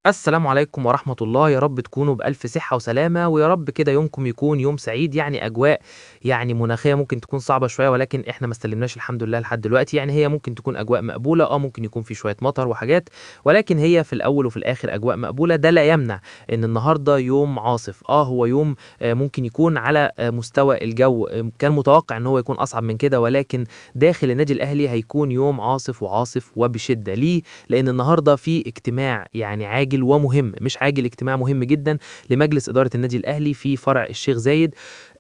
السلام عليكم ورحمة الله، يا رب تكونوا بألف صحة وسلامة، ويا رب كده يومكم يكون يوم سعيد. يعني أجواء مناخية ممكن تكون صعبة شوية، ولكن إحنا ما استلمناش الحمد لله لحد دلوقتي. يعني هي ممكن تكون أجواء مقبولة، ممكن يكون في شوية مطر وحاجات، ولكن هي في الأول وفي الآخر أجواء مقبولة. ده لا يمنع إن النهارده يوم عاصف. هو يوم ممكن يكون على مستوى الجو كان متوقع إن هو يكون أصعب من كده، ولكن داخل النادي الأهلي هيكون يوم عاصف وعاصف وبشدة. ليه؟ لأن النهارده في اجتماع عاجل ومهم، مش عاجل، اجتماع مهم جدًا لمجلس إدارة النادي الأهلي في فرع الشيخ زايد.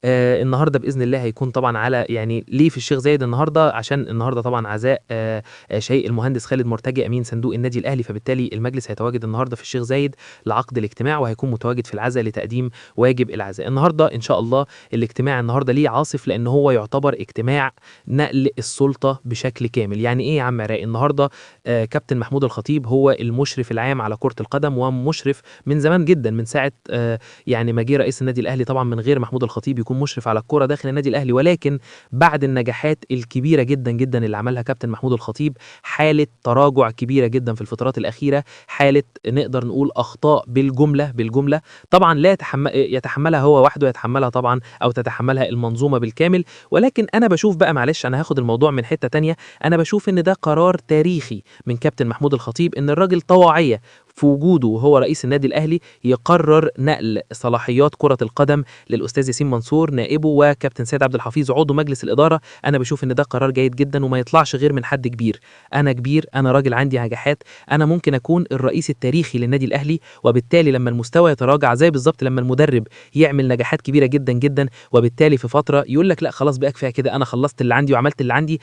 النهارده بإذن الله هيكون طبعًا على ليه في الشيخ زايد النهارده؟ عشان النهارده طبعًا عزاء شهيق المهندس خالد مرتجي أمين صندوق النادي الأهلي، فبالتالي المجلس هيتواجد النهارده في الشيخ زايد لعقد الاجتماع، وهيكون متواجد في العزا لتقديم واجب العزاء. النهارده إن شاء الله الاجتماع النهارده ليه عاصف، لأن هو يعتبر اجتماع نقل السلطة بشكل كامل. يعني إيه يا عم عراقي؟ النهارده كابتن محمود الخطيب هو المشرف العام على كرة القدم، ومشرف من زمان جدًا، من ساعة ما جه رئيس النادي الأهلي. طبعًا من غير محمود الخطيب يكون مشرف على الكورة داخل النادي الأهلي، ولكن بعد النجاحات الكبيرة جدًا، جدًا اللي عملها كابتن محمود الخطيب، حالة تراجع كبيرة جدًا في الفترات الأخيرة، حالة نقدر نقول أخطاء بالجملة، بالجملة. طبعًا لا يتحملها هو وحده، يتحملها طبعًا أو تتحملها المنظومة بالكامل. ولكن أنا باشوف بقى، معلش أنا هاخد الموضوع من حتة تانية، أنا باشوف إن ده قرار تاريخي من كابتن محمود الخطيب، إن الراجل طواعية في وجوده وهو رئيس النادي الأهلي يقرر نقل صلاحيات كرة القدم للأستاذ ياسين منصور نائبه وكابتن سيد عبد الحفيظ عضو مجلس الإدارة. أنا باشوف إن ده قرار جيد جدًا، وما يطلعش غير من حد كبير. أنا كبير، أنا راجل عندي نجاحات، أنا ممكن أكون الرئيس التاريخي للنادي الأهلي، وبالتالي لما المستوى يتراجع زي بالضبط لما المدرب يعمل نجاحات كبيرة جدًا، جدًا، وبالتالي في فترة يقول لك لأ خلاص بقى كفاية كده، أنا خلصت اللي عندي وعملت اللي عندي،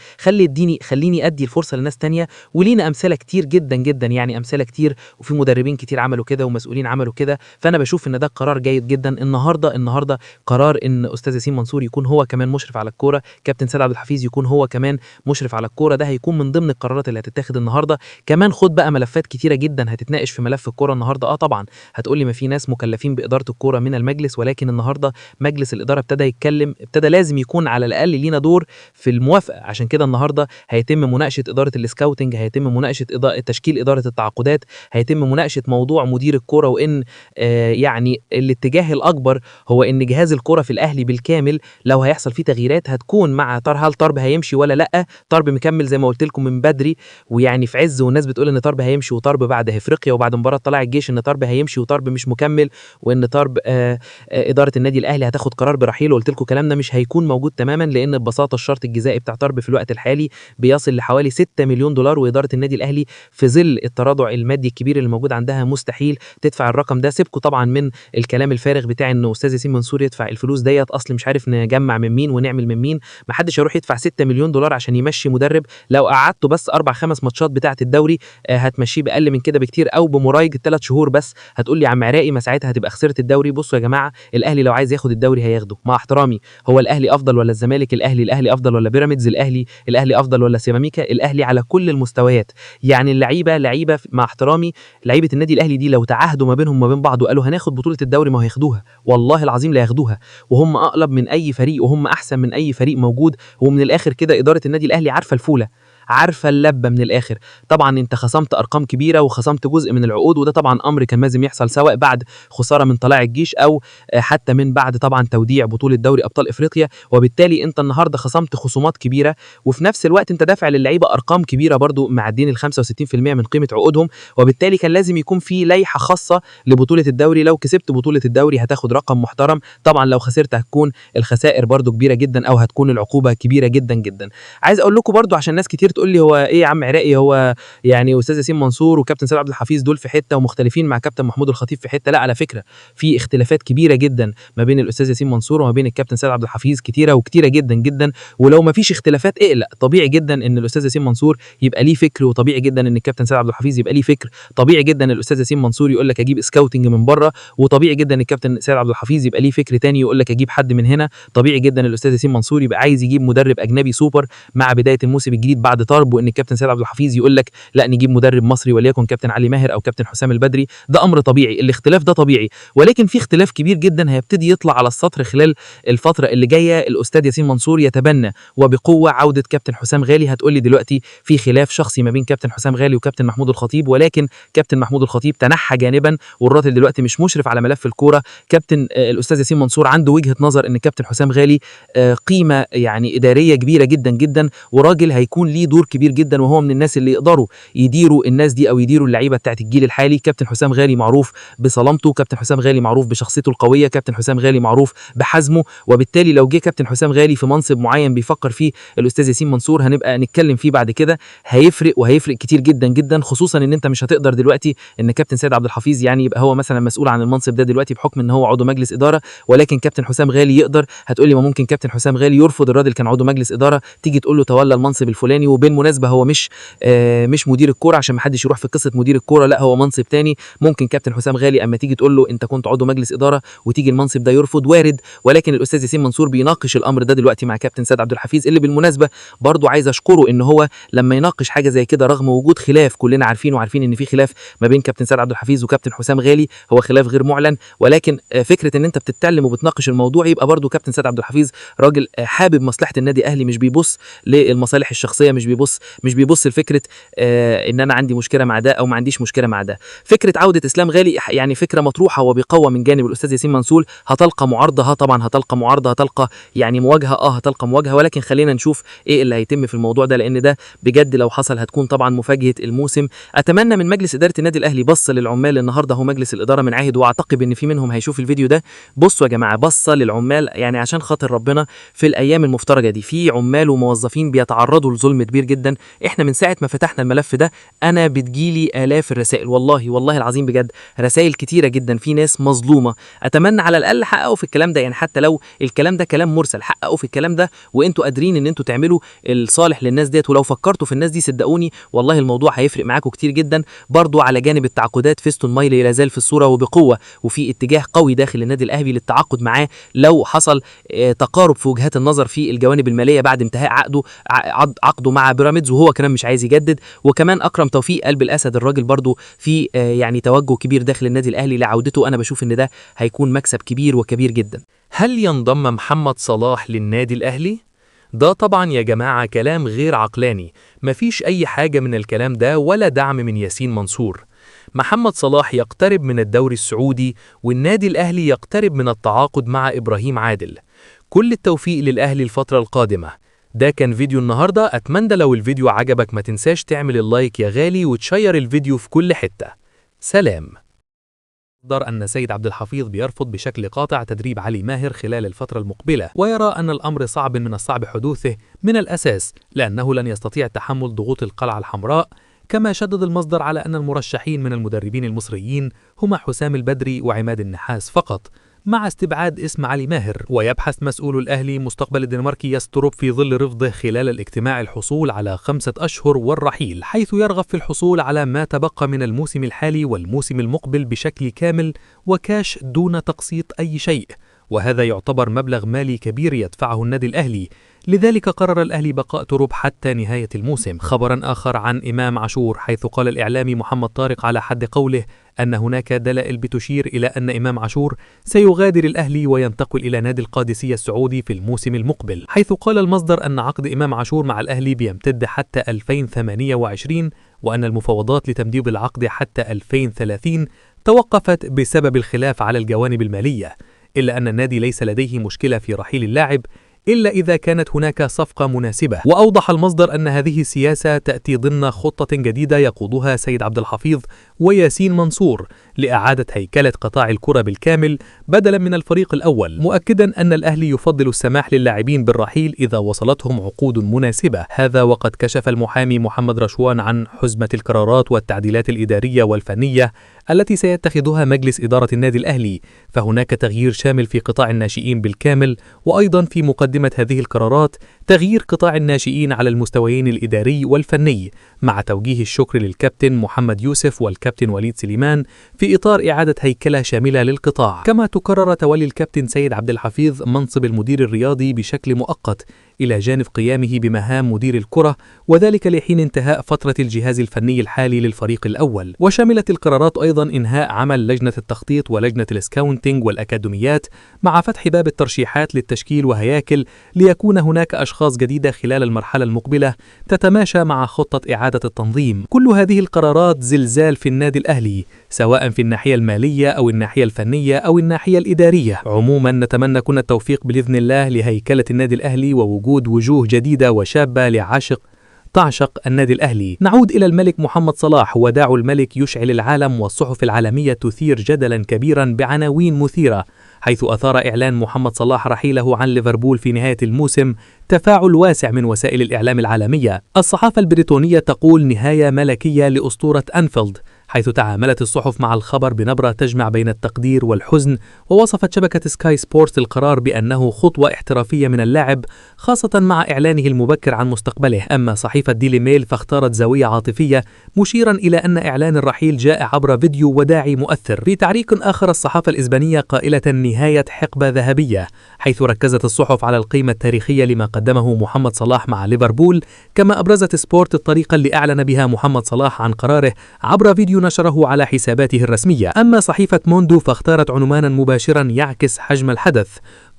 خليني أدي الفرصة لناس تانية. ولينا أمثلة كتير جدًا، جدًا، أمثلة كتير، وفي مدربين كتير عملوا كده ومسؤولين عملوا كده. فأنا باشوف إن ده قرار جيد جدًا. النهارده قرار إن أستاذ ياسين منصور يكون هو كمان مشرف على الكورة، كابتن سيد عبد الحفيظ يكون هو كمان مشرف على الكورة، ده هيكون من ضمن القرارات اللي هتتاخد النهارده. كمان خُد بقى ملفات كتيرة جدًا هتتناقش في ملف الكورة النهارده. طبعًا هتقول لي ما في ناس مكلفين بإدارة الكورة من المجلس، ولكن النهارده مجلس الإدارة ابتدى يتكلم، ابتدى لازم يكون على الأقل لينا دور في الموافقة. عشان كده النهارده هيتم مناقشة إدارة الscouting، هيتم مناقشة تشكيل إدارة التعاقدات، هيتم مناقشة موضوع مدير الكورة، وإن الاتجاه الأكبر هو إن جهاز الكورة في الأهلي بالكامل لو هيحصل فيه تغييرات هتكون مع هل طرب هيمشي والّا لأ. طرب مكمل زي ما قُلت لكم من بدري، في عز والناس بتقول إن طرب هيمشي، وطرب بعد إفريقيا وبعد مباراة طلائع الجيش إن طرب هيمشي وطرب مش مكمل، وإن طرب إدارة النادي الأهلي هتاخد قرار برحيله. قُلت لكم الكلام ده مش هيكون موجود تمامًا، لإن ببساطة الشرط الجزائي بتاع طرب في الوقت الحالي بيصل لحوالي 6.000.000$، وإدارة النادي الأهلي في ظل التراجع المادي الكبير اللي موجود عندها مستحيل تدفع الرقم ده. سيبكم طبعًا من الكلام الفارغ بتاع إن أستاذ ياسين منصور يدفع الفلوس ديّة، أصل مش عارف نجمّع من مين ونعمل من مين. ما حدش هيروح يدفع 6.000.000$ عشان يمشّي مدرب لو قعدته بس 4، 5 ماتشات بتاعة الدوري هتمشّيه بأقل من كده بكتير، أو بمرايجة 3 شهور بس. هتقول لي يا عم عراقي ما ساعتها هتبقى خسرت الدوري. بصوا يا جماعة، الأهلي لو عايز ياخد الدوري هياخده، مع احترامي. هو الأهلي أفضل والّا الزمالك؟ الأهلي أفضل والّا بيراميدز؟ الأهلي أفضل والّا سيراميكا؟ الأهلي على كل المستويات. اللعيبة مع احترامي، لعيبة النادي الأهلي دي لو تعاهدوا ما بينهم وما بين بعض وقالوا هناخد بطولة الدوري ما هياخدوها، والله العظيم لا ياخدوها. وهم أقلب من أي فريق، وهم أحسن من أي فريق موجود. ومن الآخر كده إدارة النادي الأهلي عارفة الفولة، عارفة اللبة من الآخر. طبعًا أنت خصمت أرقام كبيرة وخصمت جزء من العقود، وده طبعًا أمر كان لازم يحصل سواء بعد خسارة من طلائع الجيش أو حتى من بعد طبعًا توديع بطولة دوري أبطال إفريقيا. وبالتالي أنت النهارده خصمت خصومات كبيرة، وفي نفس الوقت أنت دافع للعيبة أرقام كبيرة برضه معديين ال65% من قيمة عقودهم. وبالتالي كان لازم يكون في لائحة خاصة لبطولة الدوري. لو كسبت بطولة الدوري هتاخد رقم محترم، طبعًا لو خسرت هتكون الخسائر برضه كبيرة جدًا، أو هتكون العقوبة كبيرة جدًا، جدًا. عايز أقول لكم برضه عشان ناس كتير تقول لي هو إيه يا عم عراقي، هو أستاذ ياسين منصور وكابتن سيد عبد الحفيظ دول في حتة ومختلفين مع كابتن محمود الخطيب في حتة. لأ، على فكرة في اختلافات كبيرة جدًا ما بين الأستاذ ياسين منصور وما بين الكابتن سيد عبد الحفيظ، كتيرة وكتيرة جدًا، جدًا. ولو ما فيش اختلافات اقلق، طبيعي جدًا إن الأستاذ ياسين منصور يبقى ليه فكر، وطبيعي جدًا إن الكابتن سيد عبد الحفيظ يبقى ليه فكر، طبيعي جدًا الأستاذ ياسين منصور يقول لك أجيب سكاوتنج من برّه، وطبيعي جدًا الكابتن سيد عبد الحفيظ يبقى ليه فكر تاني يقول لك أجيب حد من هنا. طبيعي جدًا الأستاذ ياسين منصور يبقى عايز يجيب مدرب أجنبي سوبر مع بداية الموسم الجديد بعد اعترضوا ان الكابتن سيد عبد الحفيظ يقول لك لا نجيب مدرب مصري وليكن كابتن علي ماهر او كابتن حسام البدري، ده امر طبيعي، الاختلاف ده طبيعي، ولكن في اختلاف كبير جدا هيبتدي يطلع على السطر خلال الفتره اللي جايه. الاستاذ ياسين منصور يتبنى وبقوه عوده كابتن حسام غالي. هتقول لي دلوقتي في خلاف شخصي ما بين كابتن حسام غالي وكابتن محمود الخطيب، ولكن كابتن محمود الخطيب تنحى جانبا والراجل دلوقتي مش مشرف على ملف الكوره. كابتن الاستاذ ياسين منصور عنده وجهه نظر ان كابتن حسام غالي قيمه يعني اداريه كبيره جدا جدا، وراجل هيكون ليه دور كبير جدا، وهو من الناس اللي يقدروا يديروا الناس دي او يديروا اللعيبه بتاعت الجيل الحالي. كابتن حسام غالي معروف بصلامته، كابتن حسام غالي معروف بشخصيته القويه، كابتن حسام غالي معروف بحزمه، وبالتالي لو جه كابتن حسام غالي في منصب معين بيفكر فيه الاستاذ ياسين منصور، هنبقى نتكلم فيه بعد كده، هيفرق وهيفرق كتير جدا جدا، خصوصا ان انت مش هتقدر دلوقتي ان كابتن سيد عبد الحفيظ يعني يبقى هو مثلا مسؤول عن المنصب ده دلوقتي بحكم ان هو عضو مجلس اداره، ولكن كابتن حسام غالي يقدر. هتقول لي ما ممكن كابتن حسام غالي يرفض، الراجل كان عضو مجلس اداره، تيجي تقول له تولى المنصب الفلاني، وبالمناسبه هو مش مدير الكوره عشان ما حدش يروح في قصه مدير الكوره، لا هو منصب تاني. ممكن كابتن حسام غالي اما تيجي تقول له انت كنت عضو مجلس اداره وتيجي المنصب ده يرفض، وارد، ولكن الاستاذ ياسين منصور بيناقش الامر ده دلوقتي مع كابتن سيد عبد الحفيظ، اللي بالمناسبه برضو عايز اشكره ان هو لما يناقش حاجه زي كده رغم وجود خلاف كلنا عارفين ان في خلاف ما بين كابتن سيد عبد الحفيظ وكابتن حسام غالي، هو خلاف غير معلن، ولكن فكره ان انت بتتكلم وبتناقش الموضوع يبقى برضو كابتن سيد عبد الحفيظ راجل حابب مصلحه النادي الاهلي، مش بيبص للمصالح الشخصيه، مش بيبص لفكره ان انا عندي مشكله مع ده او ما عنديش مشكله مع ده. فكره عوده اسلام غالي يعني فكره مطروحه وبقوه من جانب الاستاذ ياسين منصور، هتلقى معارضه، طبعا هتلقى معارضه، هتلقى يعني مواجهه، هتلقى مواجهه، ولكن خلينا نشوف ايه اللي هيتم في الموضوع ده، لان ده بجد لو حصل هتكون طبعا مفاجاه الموسم. اتمنى من مجلس اداره النادي الاهلي بص للعمال، النهارده هو مجلس الاداره من عهد، واعتقد ان في منهم هيشوف الفيديو ده. بصوا يا جماعه، بص للعمال يعني عشان خاطر ربنا، في الايام المفترجه دي في عمال وموظفين بيتعرضوا لظلم كبير جدا. احنا من ساعه ما فتحنا الملف ده انا بتجيلي الاف الرسائل، والله العظيم بجد رسائل كتيره جدا، في ناس مظلومه. اتمنى على الاقل حققوا في الكلام ده، يعني حتى لو الكلام ده كلام مرسل حققوا في الكلام ده، وانتوا قادرين ان انتوا تعملوا الصالح للناس ديت، ولو فكرتوا في الناس دي صدقوني والله الموضوع هيفرق معاكم كتير جدا. برضو على جانب التعاقدات، فيستون مايلي لا زال في الصوره وبقوه، وفي اتجاه قوي داخل النادي الاهلي للتعاقد معاه لو حصل تقارب في وجهات النظر في الجوانب الماليه بعد انتهاء عقده مع بيراميدز، وهو كمان مش عايز يجدد. وكمان اكرم توفيق قلب الاسد الراجل برضو في يعني توجه كبير داخل النادي الاهلي لعودته، انا بشوف ان ده هيكون مكسب كبير وكبير جدا. هل ينضم محمد صلاح للنادي الاهلي؟ ده طبعا يا جماعه كلام غير عقلاني، مفيش اي حاجه من الكلام ده ولا دعم من ياسين منصور. محمد صلاح يقترب من الدوري السعودي، والنادي الاهلي يقترب من التعاقد مع ابراهيم عادل. كل التوفيق للاهلي الفتره القادمه. ده كان فيديو النهارده، اتمنى لو الفيديو عجبك ما تنساش تعمل اللايك يا غالي وتشير الفيديو في كل حته. سلام. يقدر أن سيد عبد الحفيظ بيرفض بشكل قاطع تدريب علي ماهر خلال الفترة المقبلة، ويرى أن الأمر صعب من الصعب حدوثه من الأساس لأنه لن يستطيع تحمل ضغوط القلعة الحمراء. كما شدد المصدر على أن المرشحين من المدربين المصريين هما حسام البدري وعماد النحاس فقط، مع استبعاد اسم علي ماهر. ويبحث مسؤول الأهلي مستقبل الدنماركي يستروب في ظل رفضه خلال الاجتماع الحصول على 5 أشهر والرحيل، حيث يرغب في الحصول على ما تبقى من الموسم الحالي والموسم المقبل بشكل كامل وكاش دون تقسيط أي شيء، وهذا يعتبر مبلغ مالي كبير يدفعه النادي الأهلي. لذلك قرر الأهلي بقاء تروب حتى نهاية الموسم. خبرا آخر عن إمام عاشور، حيث قال الإعلامي محمد طارق على حد قوله أن هناك دلائل بتشير إلى أن إمام عاشور سيغادر الأهلي وينتقل إلى نادي القادسية السعودي في الموسم المقبل، حيث قال المصدر أن عقد إمام عاشور مع الأهلي بيمتد حتى 2028، وأن المفاوضات لتمديد العقد حتى 2030 توقفت بسبب الخلاف على الجوانب المالية، إلا أن النادي ليس لديه مشكلة في رحيل اللاعب إلا إذا كانت هناك صفقة مناسبة. وأوضح المصدر أن هذه السياسة تأتي ضمن خطة جديدة يقودها سيد عبد الحفيظ وياسين منصور لإعادة هيكلة قطاع الكرة بالكامل بدلا من الفريق الأول، مؤكدا أن الأهلي يفضل السماح للاعبين بالرحيل إذا وصلتهم عقود مناسبة. هذا وقد كشف المحامي محمد رشوان عن حزمة القرارات والتعديلات الإدارية والفنية التي سيتخذها مجلس إدارة النادي الأهلي، فهناك تغيير شامل في قطاع الناشئين بالكامل، وأيضا في مقدمة هذه القرارات تغيير قطاع الناشئين على المستويين الإداري والفني، مع توجيه الشكر للكابتن محمد يوسف والكابتن وليد سليمان في إطار إعادة هيكلة شاملة للقطاع. كما تكرر تولي الكابتن سيد عبد الحفيظ منصب المدير الرياضي بشكل مؤقت إلى جانب قيامه بمهام مدير الكرة، وذلك لحين انتهاء فترة الجهاز الفني الحالي للفريق الأول. وشملت القرارات أيضا إنهاء عمل لجنة التخطيط ولجنة السكاونتينج والأكاديميات، مع فتح باب الترشيحات للتشكيل وهياكل ليكون هناك أشخاص جديدة خلال المرحلة المقبلة تتماشى مع خطة إعادة التنظيم. كل هذه القرارات زلزال في النادي الأهلي، سواء في الناحية المالية أو الناحية الفنية أو الناحية الإدارية. عموما نتمنى كل التوفيق بإذن الله لهيكلة النادي الأهلي ووجود وجوه جديدة وشابة تعشق النادي الأهلي. نعود إلى الملك محمد صلاح. وداع الملك يشعل العالم، والصحف العالمية تثير جدلا كبيرا بعناوين مثيرة، حيث أثار إعلان محمد صلاح رحيله عن ليفربول في نهاية الموسم تفاعل واسع من وسائل الإعلام العالمية. الصحافة البريطانية تقول نهاية ملكية لأسطورة أنفيلد، حيث تعاملت الصحف مع الخبر بنبرة تجمع بين التقدير والحزن، ووصفت شبكة سكاي سبورتس القرار بأنه خطوة احترافية من اللاعب، خاصة مع إعلانه المبكر عن مستقبله. أما صحيفة ديلي ميل فاختارت زاوية عاطفية، مشيرا إلى أن إعلان الرحيل جاء عبر فيديو وداعي مؤثر. في تعليق آخر الصحافة الإسبانية قائلة نهاية حقبة ذهبية، حيث ركزت الصحف على القيمة التاريخية لما قدمه محمد صلاح مع ليفربول. كما أبرزت سبورت الطريقة اللي أعلن بها محمد صلاح عن قراره عبر فيديو نشره على حساباته الرسمية. أما صحيفة موندو فاختارت عنوانا مباشرا يعكس حجم الحدث،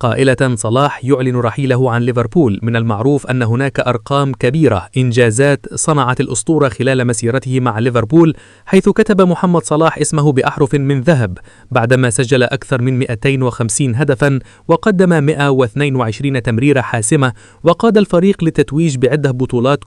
قائلة صلاح يعلن رحيله عن ليفربول. من المعروف أن هناك أرقام كبيرة، إنجازات صنعت الأسطورة خلال مسيرته مع ليفربول، حيث كتب محمد صلاح اسمه بأحرف من ذهب بعدما سجل أكثر من 250 هدفا وقدم 122 تمريرة حاسمة، وقاد الفريق للتتويج بعدة بطولات